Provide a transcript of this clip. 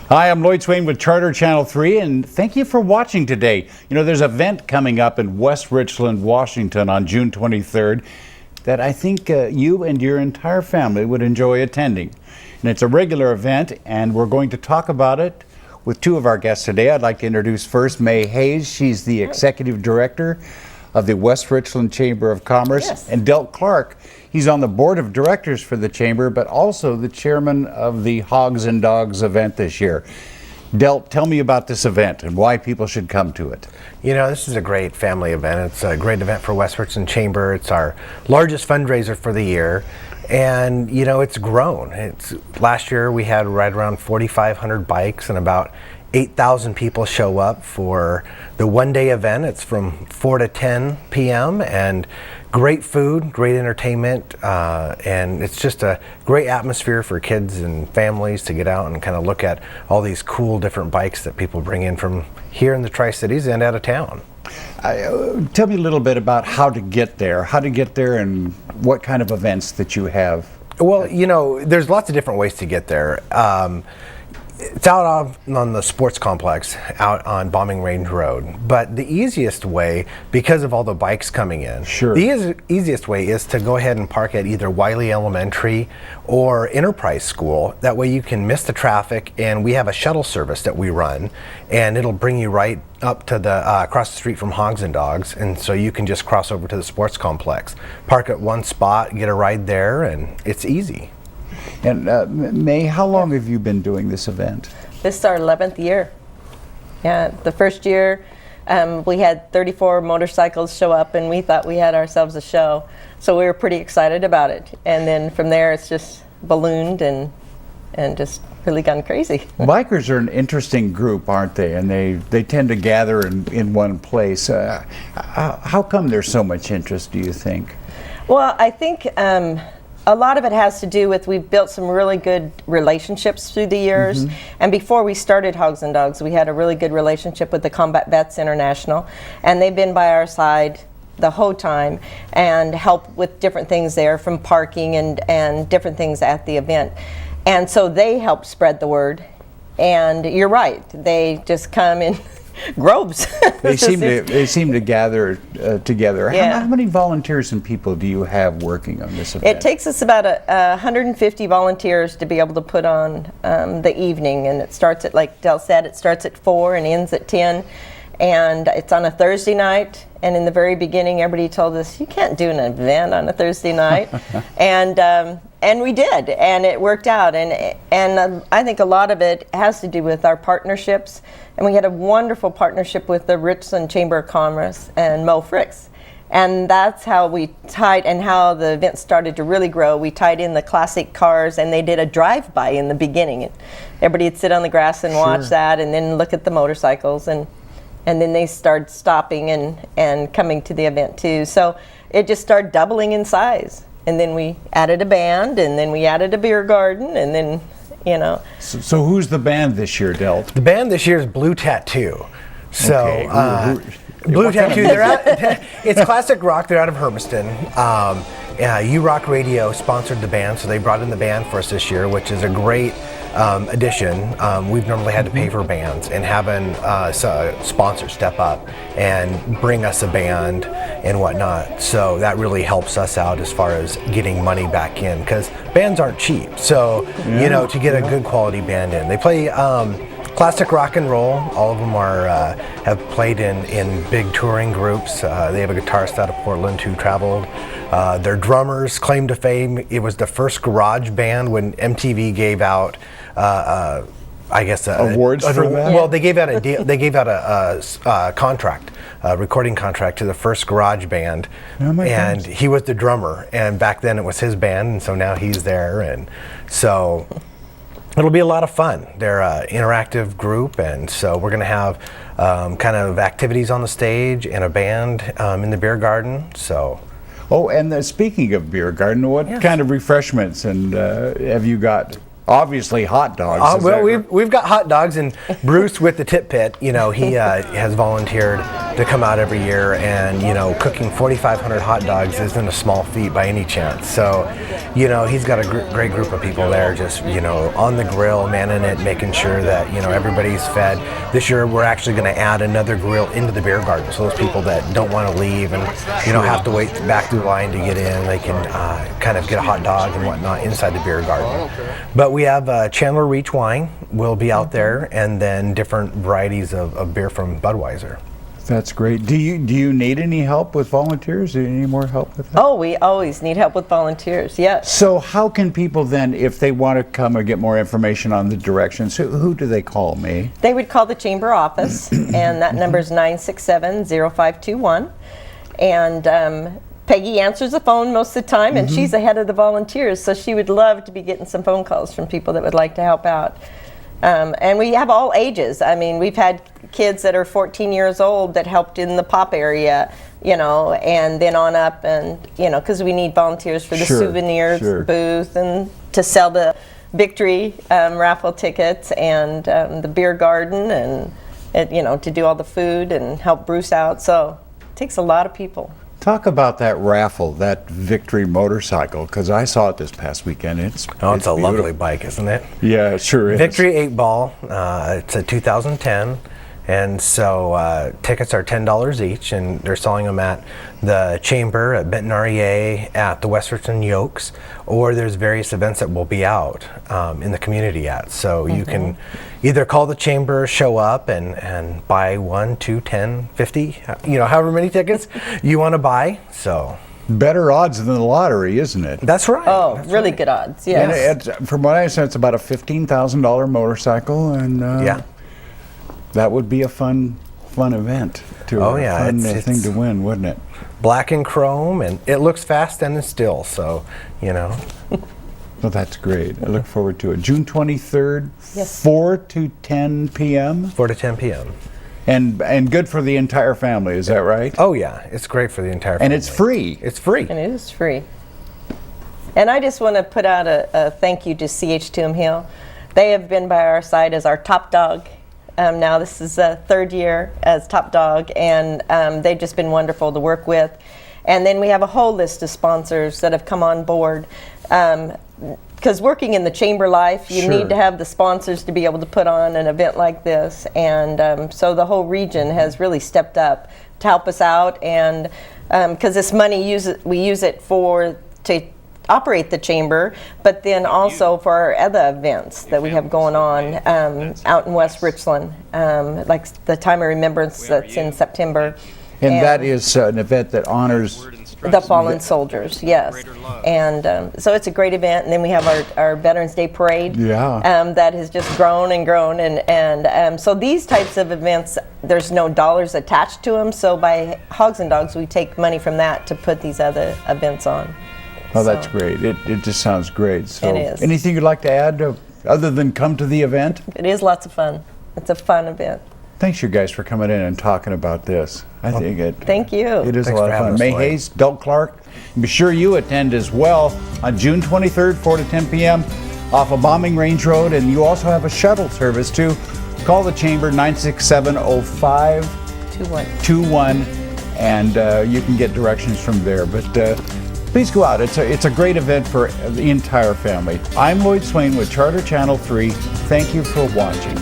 Hi, I'm Lloyd Swain with Charter Channel 3, and thank you for watching today. You know, there's an event coming up in West Richland, Washington on June 23rd that I think you and your entire family would enjoy attending. And it's a regular event, and we're going to talk about it with two of our guests today. I'd like to introduce first May Hayes. She's the Executive Director of the West Richland Chamber of Commerce. Yes. And Delt Clark, he's on the board of directors for the Chamber, but also the chairman of the Hogs and Dogs event this year. Delt, tell me about this event and why people should come to it. You know, this is a great family event. It's a great event for West Richland Chamber. It's our largest fundraiser for the year. And, you know, it's grown. Last year we had right around 4,500 bikes and about 8,000 people show up for the one-day event. It's from 4 to 10 p.m. and great food, great entertainment, and it's just a great atmosphere for kids and families to get out and kind of look at all these cool different bikes that people bring in from here in the Tri-Cities and out of town. Tell me a little bit about how to get there and what kind of events that you have. Well, you know, there's lots of different ways to get there. It's out on the sports complex out on Bombing Range Road. But the easiest way, because of all the bikes coming in, Sure. the easiest way is to go ahead and park at either Wiley Elementary or Enterprise School. That way you can miss the traffic, and we have a shuttle service that we run, and it'll bring you right up to the across the street from Hogs and Dogs, and so you can just cross over to the sports complex, park at one spot, get a ride there, and it's easy. And May, how long have you been doing this event? This is our 11th year. Yeah, the first year we had 34 motorcycles show up, and we thought we had ourselves a show. So we were pretty excited about it. And then from there it's just ballooned and just really gone crazy. Bikers are an interesting group, aren't they? And they tend to gather in one place. How come there's so much interest, do you think? Well, I think a lot of it has to do with we've built some really good relationships through the years. And before we started Hogs and Dogs, we had a really good relationship with the Combat Vets International, and they've been by our side the whole time and help with different things there, from parking and different things at the event. And so they help spread the word. And you're right, they just come in groves. They seem to gather together. Yeah. How many volunteers and people do you have working on this event? It takes us about 150 volunteers to be able to put on the evening, and it starts at, like Del said, it starts at 4 and ends at 10, and it's on a Thursday night. And in the very beginning, everybody told us, you can't do an event on a Thursday night. And we did, and it worked out. And I think a lot of it has to do with our partnerships. And we had a wonderful partnership with the Richland Chamber of Commerce and Mo Fricks. And that's how we tied, and how the event started to really grow. We tied in the classic cars, and they did a drive-by in the beginning. Everybody would sit on the grass and watch that, and then look at the motorcycles. And then they started stopping and coming to the event too. So it just started doubling in size. And then we added a band, and then we added a beer garden, and then, you know. So who's the band this year, Delt? The band this year is Blue Tattoo. So Okay. Blue Tattoo, it's classic rock. They're out of Hermiston. U-Rock Radio sponsored the band, so they brought in the band for us this year, which is a great addition. We've normally had to pay for bands, and having sponsors step up and bring us a band and whatnot. So that really helps us out as far as getting money back in, because bands aren't cheap. So, you know, to get a good quality band in. They play classic rock and roll. All of them have played in big touring groups. They have a guitarist out of Portland who traveled. Their drummers claim to fame. It was the first garage band when MTV gave out, I guess, awards for that. Well, they gave out a deal. They gave out a contract, a recording contract to the first garage band, and he was the drummer. And back then it was his band, and so now he's there, and so. It'll be a lot of fun. They're an interactive group, and so we're going to have kind of activities on the stage and a band in the beer garden. So. Oh, and speaking of beer garden, what kind of refreshments and have you got? Obviously, hot dogs. Well, we've got hot dogs, and Bruce with the Tip Pit. You know, he has volunteered to come out every year, and cooking 4,500 hot dogs isn't a small feat by any chance. So he's got a great group of people there, just on the grill, manning it, making sure that everybody's fed. This year we're actually going to add another grill into the beer garden, so those people that don't want to leave and have to wait back through the line to get in, they can kind of get a hot dog and whatnot inside the beer garden. But we have Chandler Reach wine will be out there, and then different varieties of beer from Budweiser. That's great. Do you need any help with volunteers? Do you need more help with that? Oh, we always need help with volunteers, yes. So how can people then, if they want to come or get more information on the directions, who do they call, me? They would call the chamber office, and that number is 967-0521. And Peggy answers the phone most of the time, and she's the head of the volunteers, so she would love to be getting some phone calls from people that would like to help out. And we have all ages. I mean, we've had kids that are 14 years old that helped in the pop area, and then on up, and because we need volunteers for the souvenirs booth and to sell the victory raffle tickets, and the beer garden, and to do all the food and help Bruce out. So it takes a lot of people. Talk about that raffle, that victory motorcycle, because I saw it this past weekend. It's a beautiful. lovely bike, isn't it? Yeah, it sure is. Victory 8-ball. It's a 2010. And so tickets are $10 each, and they're selling them at the Chamber, at Benton REA, at the West Richland Yokes, or there's various events that will be out in the community at. So you can either call the Chamber, show up, and buy 1, 2, 10, 50, however many tickets you want to buy. So better odds than the lottery, isn't it? that's right. Oh, That's really right. good odds, yes. And from what I understand, it's about a $15,000 motorcycle, and Yeah. that would be a fun event. Oh, yeah, fun it's- thing to win, wouldn't it? Black and chrome, and it looks fast and it's still, so, Well, that's great. I look forward to it. June 23rd, Yes. 4 to 10 p.m. 4 to 10 p.m. And good for the entire family, is that right? Oh, yeah, it's great for the entire family. And it's free. It's free. And it is free. And I just want to put out a thank you to CH Tomb Hill. They have been by our side as our top dog. Now this is the third year as top dog, and they've just been wonderful to work with. And then we have a whole list of sponsors that have come on board. Because working in the chamber life, you need to have the sponsors to be able to put on an event like this. And so the whole region has really stepped up to help us out. And because this money, we use it to operate the chamber, but then also for our other events that we have going on out in West Richland, like the Time of Remembrance that's in September. And that is an event that honors the fallen soldiers, yes. And so it's a great event. And then we have our Veterans Day Parade that has just grown and grown. And so these types of events, there's no dollars attached to them. So by Hogs and Dogs, we take money from that to put these other events on. Oh, that's great. It just sounds great. So It is. anything you'd like to add other than come to the event? It is lots of fun. It's a fun event. Thanks, you guys, for coming in and talking about this. I think Thank you. it is Thanks a lot for of having fun. us, May Lloyd. Hayes, Del Clark, be sure you attend as well on June 23rd, 4 to 10 p.m. off of Bombing Range Road. And you also have a shuttle service, too. Call the Chamber, 967-0521, and you can get directions from there. But please go out. It's a great event for the entire family. I'm Lloyd Swain with Charter Channel 3. Thank you for watching.